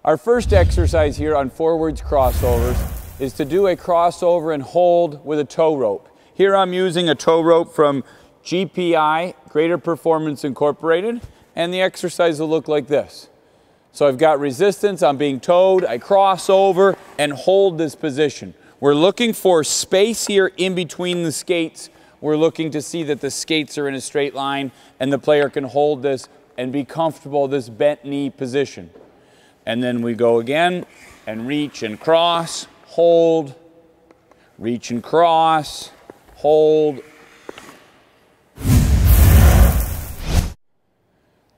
Our first exercise here on forwards crossovers is to do a crossover and hold with a tow rope. Here I'm using a tow rope from GPI, Greater Performance Incorporated, and the exercise will look like this. So I've got resistance, I'm being towed, I cross over and hold this position. We're looking for space here in between the skates. We're looking to see that the skates are in a straight line and the player can hold this and be comfortable, this bent knee position. And then we go again and reach and cross, hold, reach and cross, hold.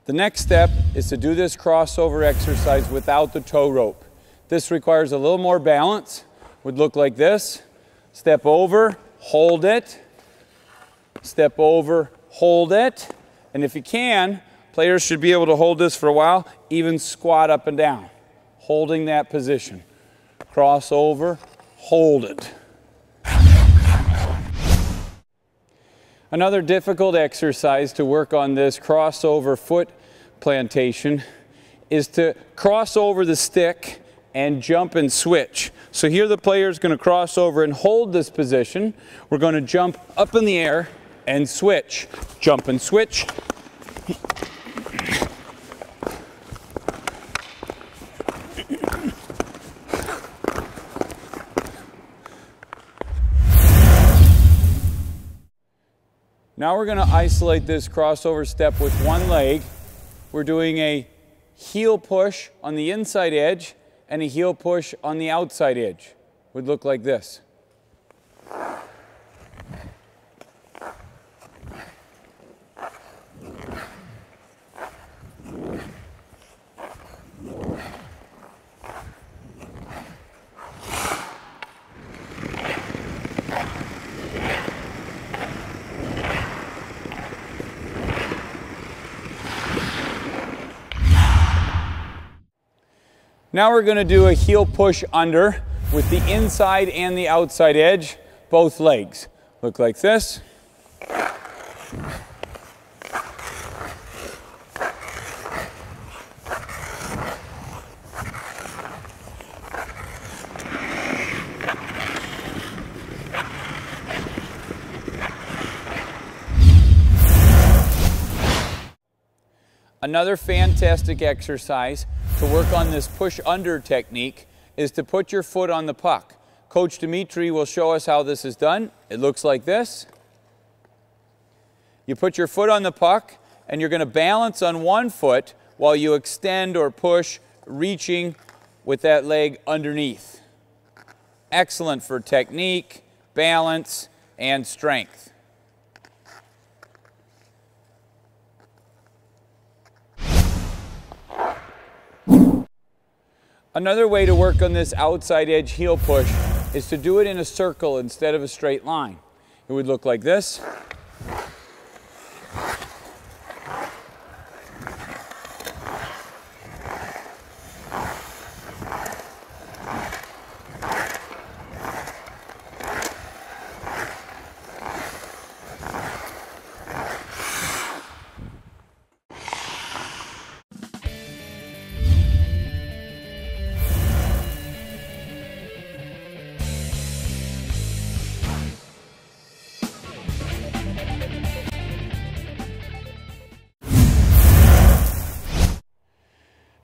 The next step is to do this crossover exercise without the tow rope. This requires a little more balance. Would look like this. Step over, hold it. Step over, hold it. And if you can, players should be able to hold this for a while, even squat up and down, holding that position. Cross over, hold it. Another difficult exercise to work on this crossover foot plantation is to cross over the stick and jump and switch. So here the player is going to cross over and hold this position. We're going to jump up in the air and switch. Jump and switch. Now we're going to isolate this crossover step with one leg. We're doing a heel push on the inside edge and a heel push on the outside edge. Would look like this. Now we're going to do a heel push under with the inside and the outside edge, both legs. Look like this. Another fantastic exercise to work on this push under technique is to put your foot on the puck. Coach Dimitri will show us how this is done. It looks like this. You put your foot on the puck and you're going to balance on one foot while you extend or push, reaching with that leg underneath. Excellent for technique, balance, and strength. Another way to work on this outside edge heel push is to do it in a circle instead of a straight line. It would look like this.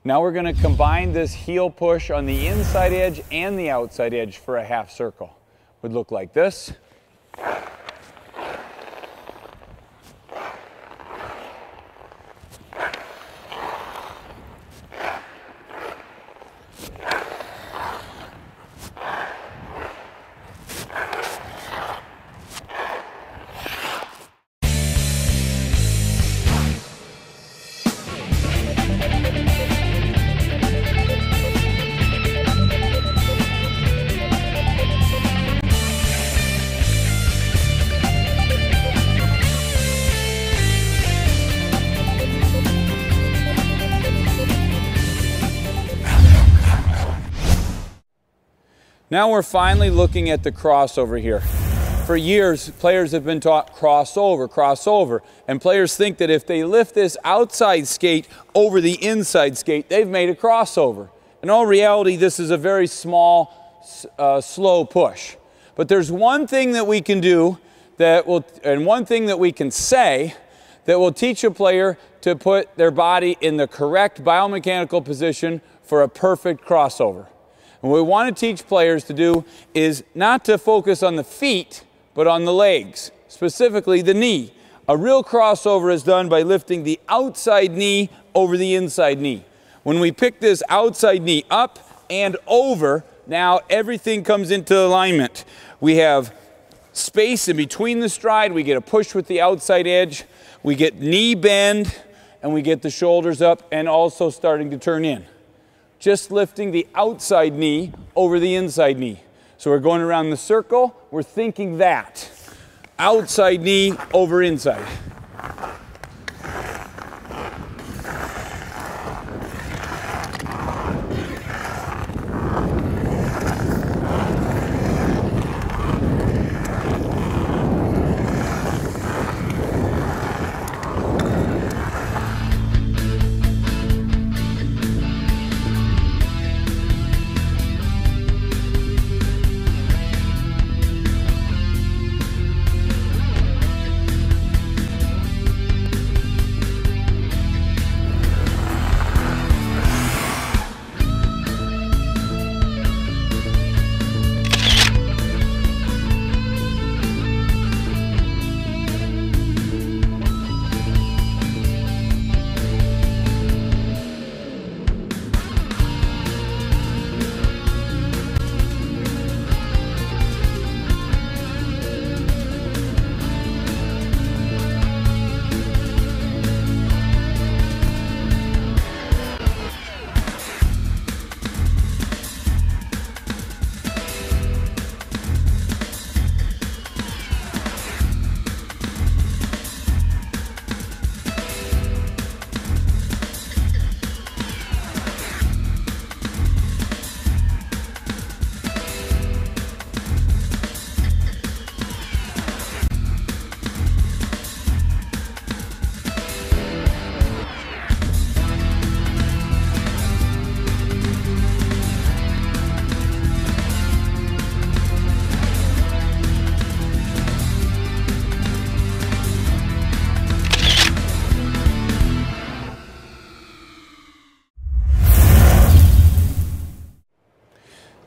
Now we're going to combine this heel push on the inside edge and the outside edge for a half circle. Would look like this. Now we're finally looking at the crossover here. For years, players have been taught crossover, and players think that if they lift this outside skate over the inside skate, they've made a crossover. In all reality, this is a very small, slow push. But there's one thing that we can do and one thing that we can say that will teach a player to put their body in the correct biomechanical position for a perfect crossover. And what we want to teach players to do is not to focus on the feet, but on the legs, specifically the knee. A real crossover is done by lifting the outside knee over the inside knee. When we pick this outside knee up and over, now everything comes into alignment. We have space in between the stride, we get a push with the outside edge, we get knee bend, and we get the shoulders up and also starting to turn in. Just lifting the outside knee over the inside knee. So we're going around the circle, we're thinking that. Outside knee over inside.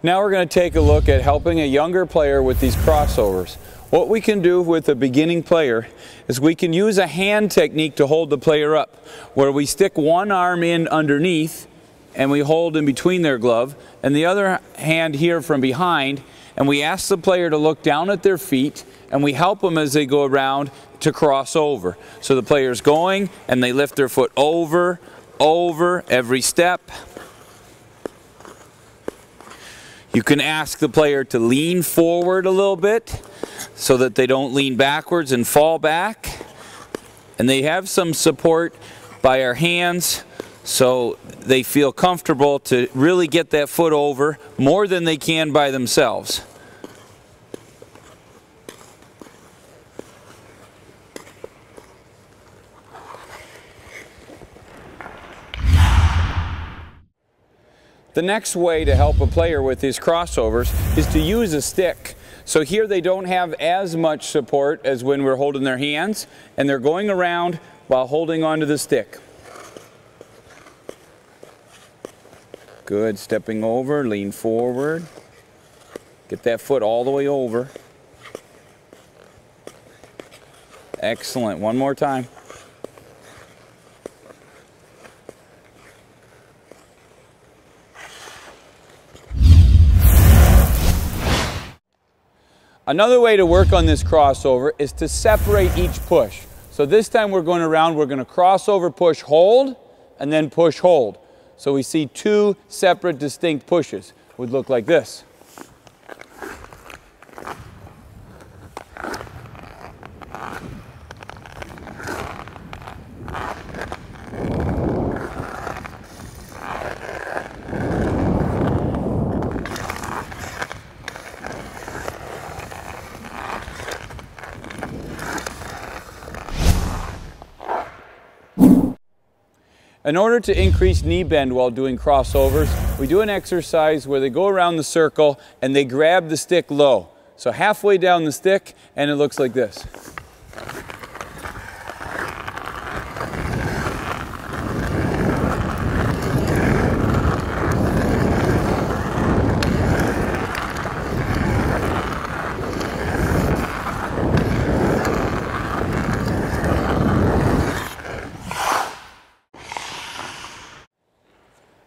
Now we're going to take a look at helping a younger player with these crossovers. What we can do with a beginning player is we can use a hand technique to hold the player up, where we stick one arm in underneath and we hold in between their glove, and the other hand here from behind, and we ask the player to look down at their feet, and we help them as they go around to cross over. So the player's going and they lift their foot over, over every step. You can ask the player to lean forward a little bit so that they don't lean backwards and fall back. And they have some support by our hands so they feel comfortable to really get that foot over more than they can by themselves. The next way to help a player with these crossovers is to use a stick. So here they don't have as much support as when we're holding their hands, and they're going around while holding onto the stick. Good, stepping over, lean forward. Get that foot all the way over. Excellent, one more time. Another way to work on this crossover is to separate each push. So this time we're going around, we're going to crossover, push, hold, and then push, hold. So we see two separate, distinct pushes. It would look like this. In order to increase knee bend while doing crossovers, we do an exercise where they go around the circle and they grab the stick low. So halfway down the stick, and it looks like this.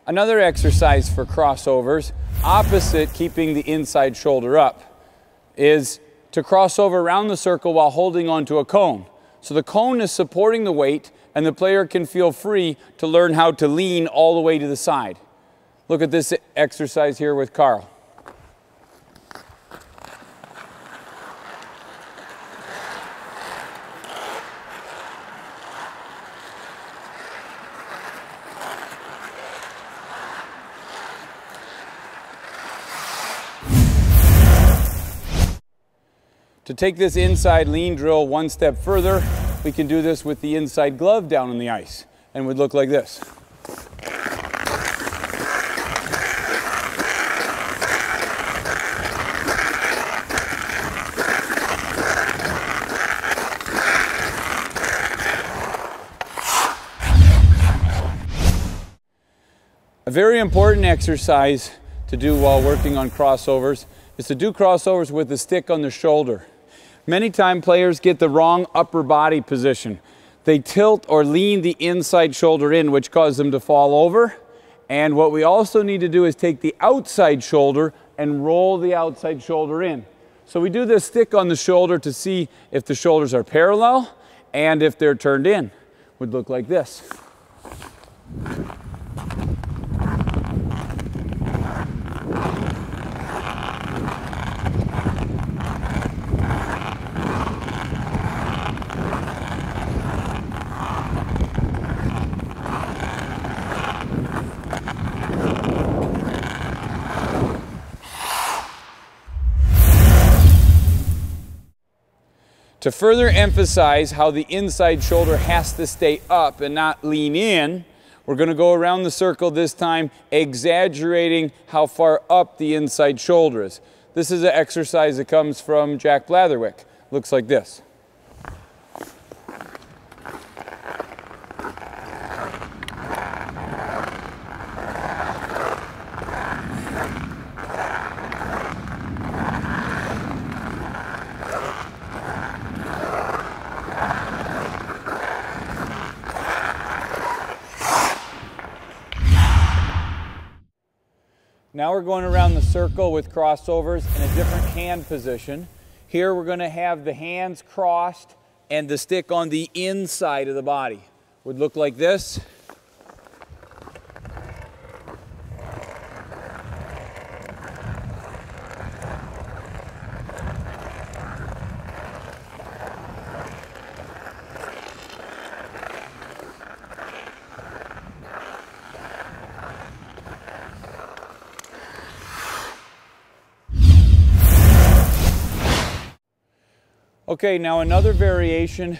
Another exercise for crossovers, opposite keeping the inside shoulder up, is to cross over around the circle while holding onto a cone. So the cone is supporting the weight and the player can feel free to learn how to lean all the way to the side. Look at this exercise here with Carl. To take this inside lean drill one step further, we can do this with the inside glove down on the ice, and it would look like this. A very important exercise to do while working on crossovers is to do crossovers with the stick on the shoulder. Many times players get the wrong upper body position. They tilt or lean the inside shoulder in, which causes them to fall over. And what we also need to do is take the outside shoulder and roll the outside shoulder in. So we do this stick on the shoulder to see if the shoulders are parallel and if they're turned in. Would look like this. To further emphasize how the inside shoulder has to stay up and not lean in, we're going to go around the circle this time, exaggerating how far up the inside shoulder is. This is an exercise that comes from Jack Blatherwick. Looks like this. Now we're going around the circle with crossovers in a different hand position. Here we're going to have the hands crossed and the stick on the inside of the body. Would look like this. Okay, now another variation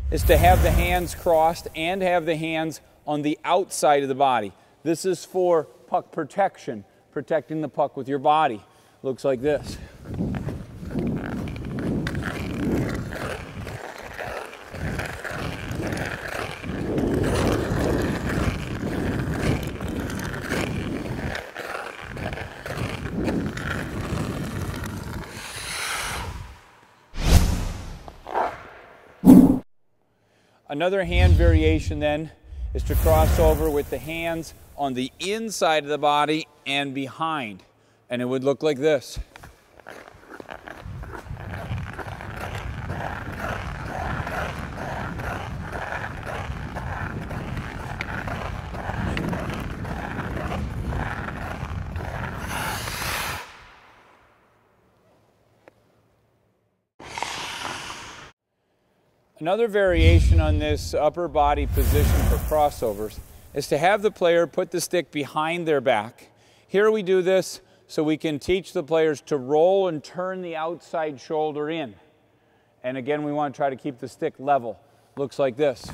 is to have the hands crossed and have the hands on the outside of the body. This is for puck protection, protecting the puck with your body. Looks like this. Another hand variation then is to cross over with the hands on the inside of the body and behind. And it would look like this. Another variation on this upper body position for crossovers is to have the player put the stick behind their back. Here we do this so we can teach the players to roll and turn the outside shoulder in. And again, we want to try to keep the stick level. Looks like this.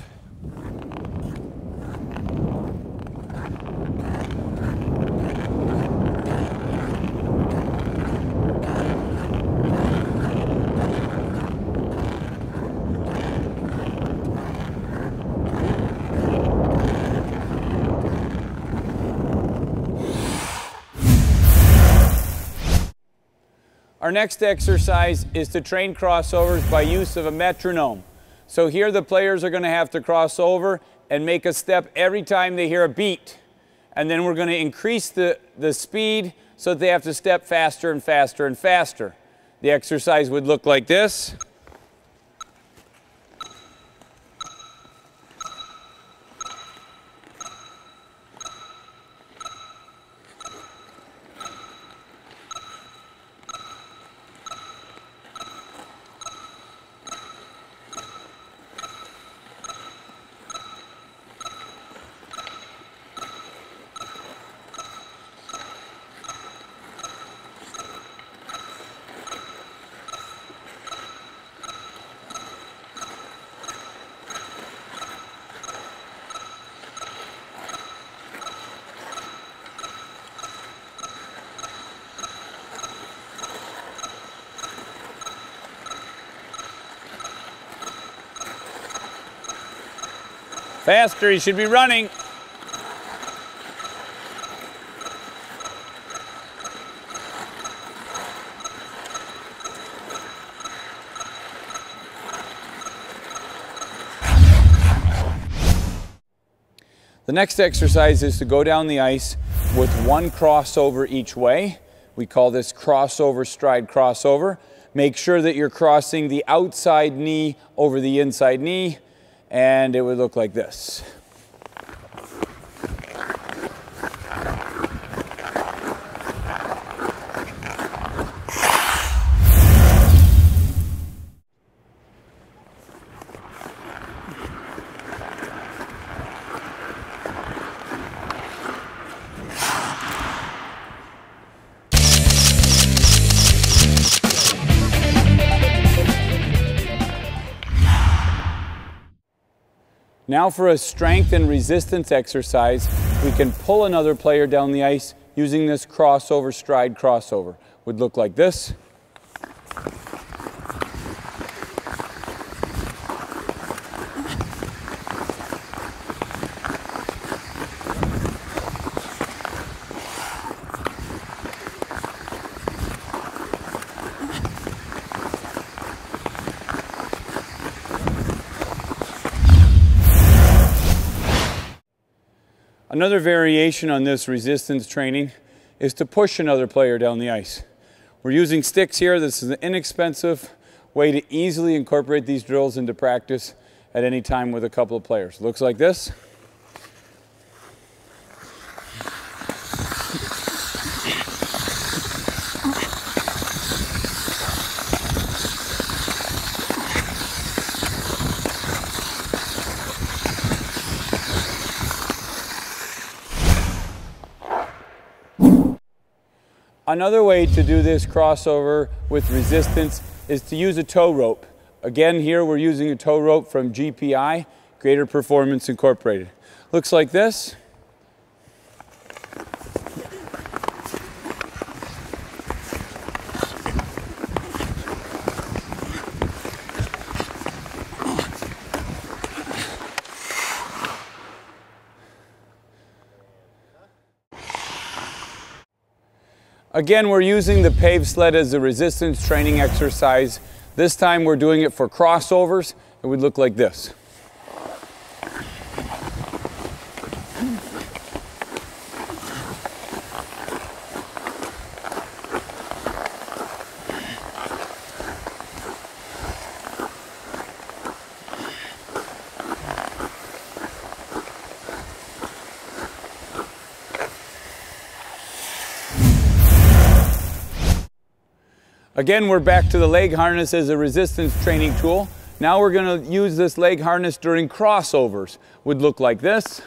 Our next exercise is to train crossovers by use of a metronome. So here the players are going to have to cross over and make a step every time they hear a beat. And then we're going to increase the speed so that they have to step faster and faster and faster. The exercise would look like this. Faster, you should be running. The next exercise is to go down the ice with one crossover each way. We call this crossover stride crossover. Make sure that you're crossing the outside knee over the inside knee, and it would look like this. Now for a strength and resistance exercise, we can pull another player down the ice using this crossover stride crossover. Would look like this. Another variation on this resistance training is to push another player down the ice. We're using sticks here. This is an inexpensive way to easily incorporate these drills into practice at any time with a couple of players. Looks like this. Another way to do this crossover with resistance is to use a tow rope. Again, here we're using a tow rope from GPI, Greater Performance Incorporated. Looks like this. Again, we're using the paved sled as a resistance training exercise. This time we're doing it for crossovers. It would look like this. Again, we're back to the leg harness as a resistance training tool. Now we're going to use this leg harness during crossovers. Would look like this.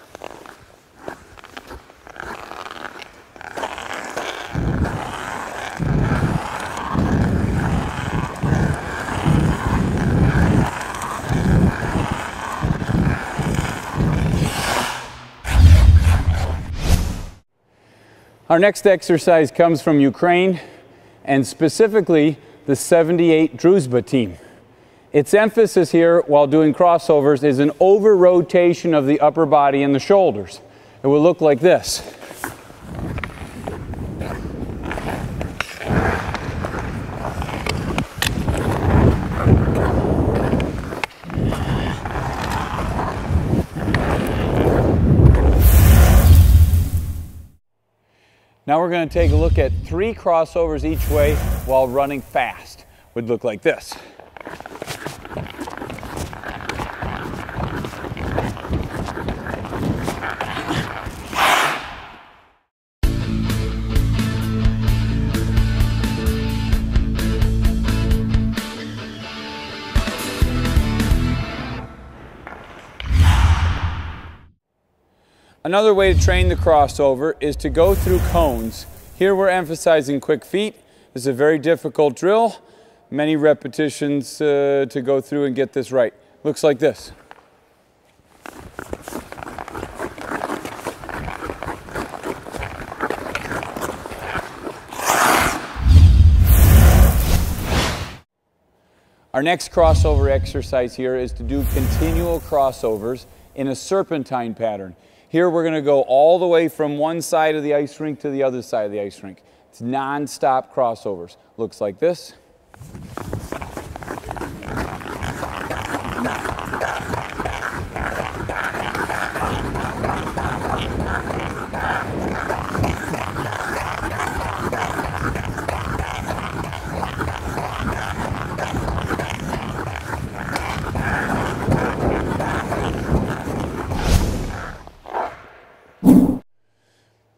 Our next exercise comes from Ukraine, and specifically the 78 Druzhba team. Its emphasis here while doing crossovers is an over-rotation of the upper body and the shoulders. It will look like this. Now we're going to take a look at 3 crossovers each way while running fast. Would look like this. Another way to train the crossover is to go through cones. Here we're emphasizing quick feet. This is a very difficult drill. Many repetitions to go through and get this right. Looks like this. Our next crossover exercise here is to do continual crossovers in a serpentine pattern. Here we're going to go all the way from one side of the ice rink to the other side of the ice rink. It's non-stop crossovers. Looks like this.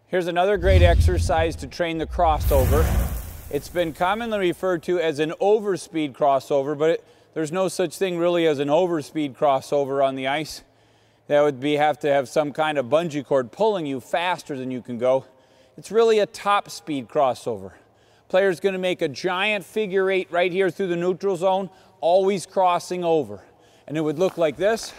Here's another great exercise to train the crossover. It's been commonly referred to as an overspeed crossover, but there's no such thing really as an overspeed crossover on the ice. That would have to have some kind of bungee cord pulling you faster than you can go. It's really a top speed crossover. Player's going to make a giant figure 8 right here through the neutral zone, always crossing over. And it would look like this.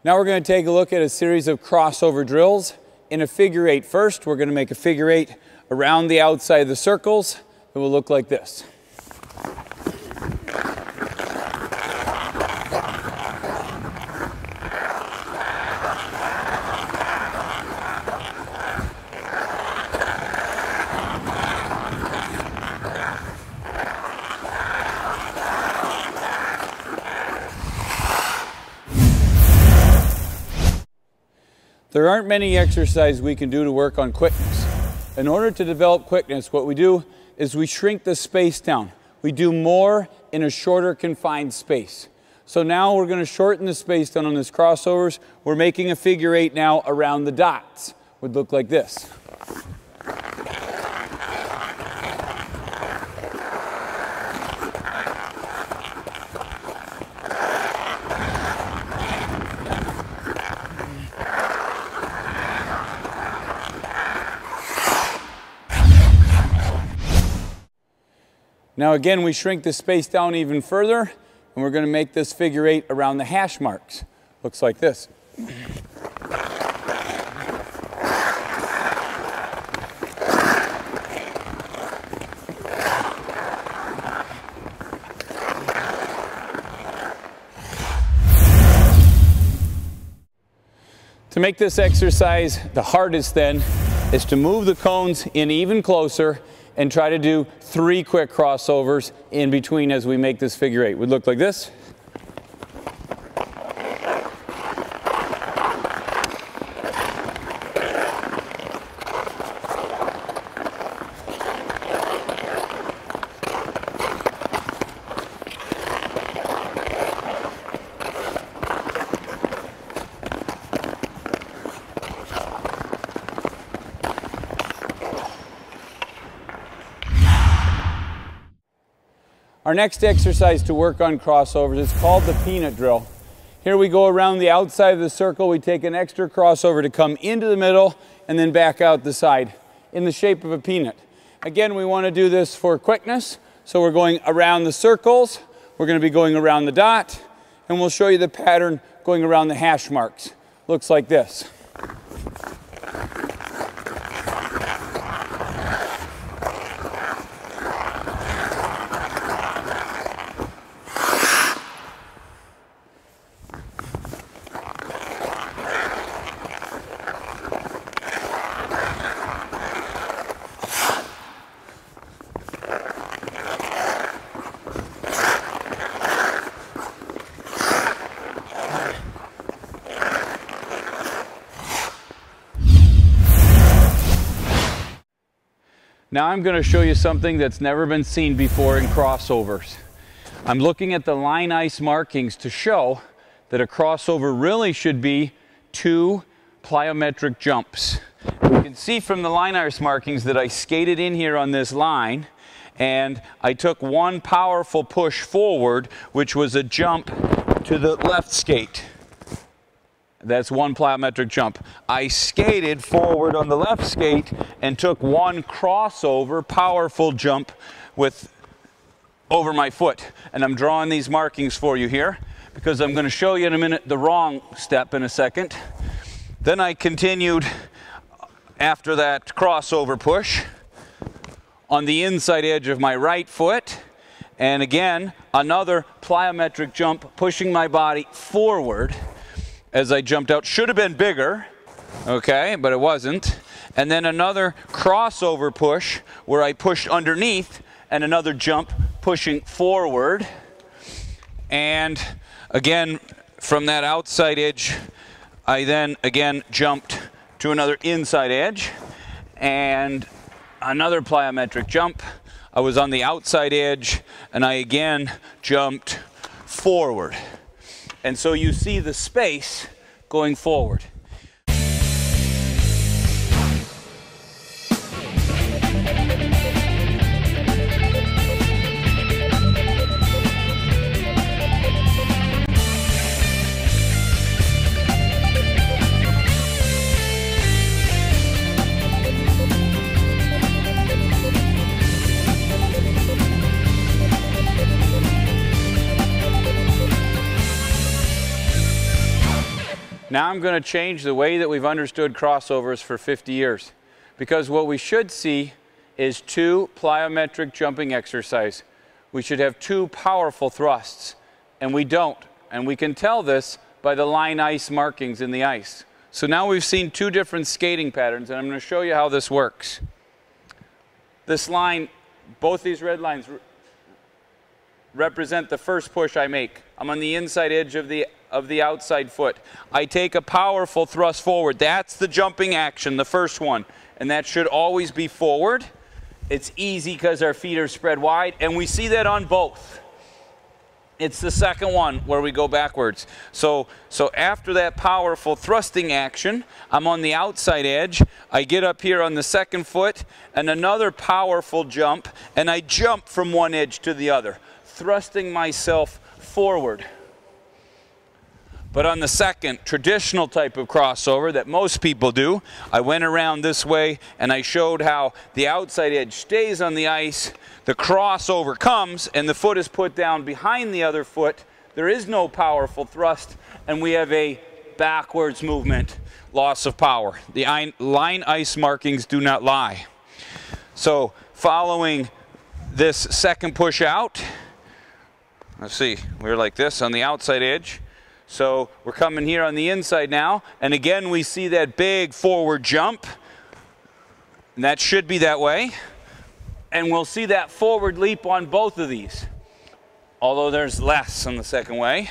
Now we're going to take a look at a series of crossover drills in a figure 8. First, we're going to make a figure 8 around the outside of the circles. It will look like this. There aren't many exercises we can do to work on quickness. In order to develop quickness, what we do is we shrink the space down. We do more in a shorter confined space. So now we're going to shorten the space down on this crossovers. We're making a figure 8 now around the dots. Would look like this. Now again, we shrink the space down even further, and we're going to make this figure 8 around the hash marks. Looks like this. To make this exercise the hardest then is to move the cones in even closer and try to do 3 quick crossovers in between as we make this figure 8. Would look like this. Our next exercise to work on crossovers is called the peanut drill. Here we go around the outside of the circle. We take an extra crossover to come into the middle and then back out the side in the shape of a peanut. Again, we want to do this for quickness. So we're going around the circles. We're going to be going around the dot, and we'll show you the pattern going around the hash marks. Looks like this. Now I'm going to show you something that's never been seen before in crossovers. I'm looking at the line ice markings to show that a crossover really should be 2 plyometric jumps. You can see from the line ice markings that I skated in here on this line, and I took one powerful push forward, which was a jump to the left skate. That's 1 plyometric jump. I skated forward on the left skate and took one crossover, powerful jump over my foot. And I'm drawing these markings for you here because I'm going to show you in a minute the wrong step in a second. Then I continued after that crossover push on the inside edge of my right foot. And again, another plyometric jump, pushing my body forward as I jumped out. Should have been bigger, okay, but it wasn't. And then another crossover push where I pushed underneath, and another jump pushing forward. And again, from that outside edge, I then again jumped to another inside edge and another plyometric jump. I was on the outside edge and I again jumped forward. And so you see the space going forward. Now I'm going to change the way that we've understood crossovers for 50 years. Because what we should see is 2 plyometric jumping exercise. We should have 2 powerful thrusts, and we don't. And we can tell this by the line ice markings in the ice. So now we've seen 2 different skating patterns, and I'm going to show you how this works. This line, both these red lines represent the first push I make. I'm on the inside edge of the outside foot. I take a powerful thrust forward. That's the jumping action, the first one. And that should always be forward. It's easy because our feet are spread wide, and we see that on both. It's the second one where we go backwards. So after that powerful thrusting action, I'm on the outside edge. I get up here on the second foot, and another powerful jump, and I jump from one edge to the other, thrusting myself forward. But on the second traditional type of crossover that most people do, I went around this way and I showed how the outside edge stays on the ice, the crossover comes, and the foot is put down behind the other foot. There is no powerful thrust, and we have a backwards movement, loss of power. The line ice markings do not lie. So following this second push out, let's see, we're like this on the outside edge. So we're coming here on the inside now, and again we see that big forward jump, and that should be that way. And we'll see that forward leap on both of these, although there's less on the second way.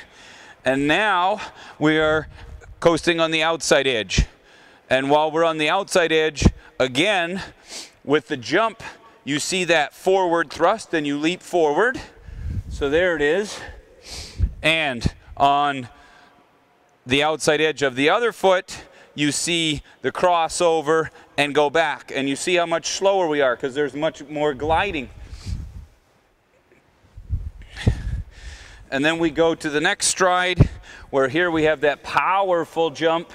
And now we are coasting on the outside edge. And while we're on the outside edge, again, with the jump, you see that forward thrust and you leap forward. So there it is. And on the outside edge of the other foot, you see the crossover and go back. And you see how much slower we are because there's much more gliding. And then we go to the next stride, where here we have that powerful jump.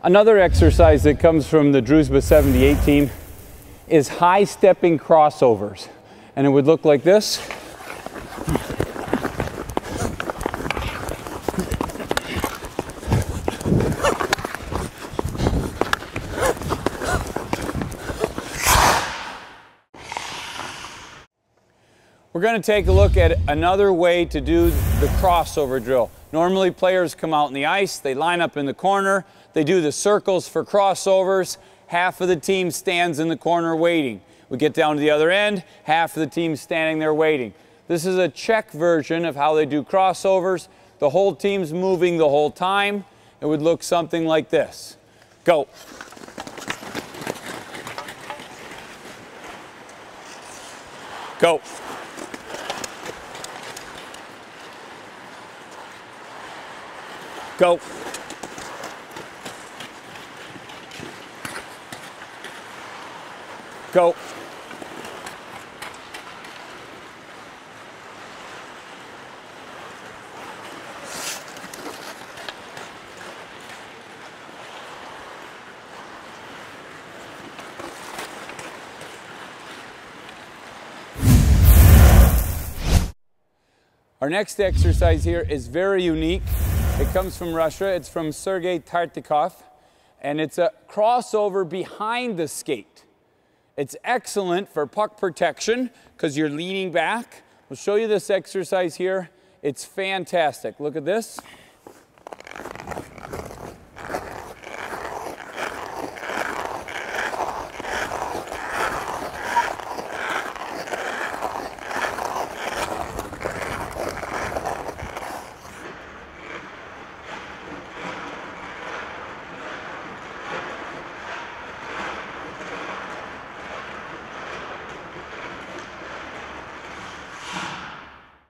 Another exercise that comes from the Druzhba 78 team is high stepping crossovers. And it would look like this. We're going to take a look at another way to do the crossover drill. Normally players come out in the ice, they line up in the corner, they do the circles for crossovers, half of the team stands in the corner waiting. We get down to the other end, half of the team standing there waiting. This is a check version of how they do crossovers. The whole team's moving the whole time. It would look something like this. Go. Go. Go. Go. Our next exercise here is very unique. It comes from Russia. It's from Sergei Tartikov, and it's a crossover behind the skate. It's excellent for puck protection because you're leaning back. We'll show you this exercise here. It's fantastic. Look at this.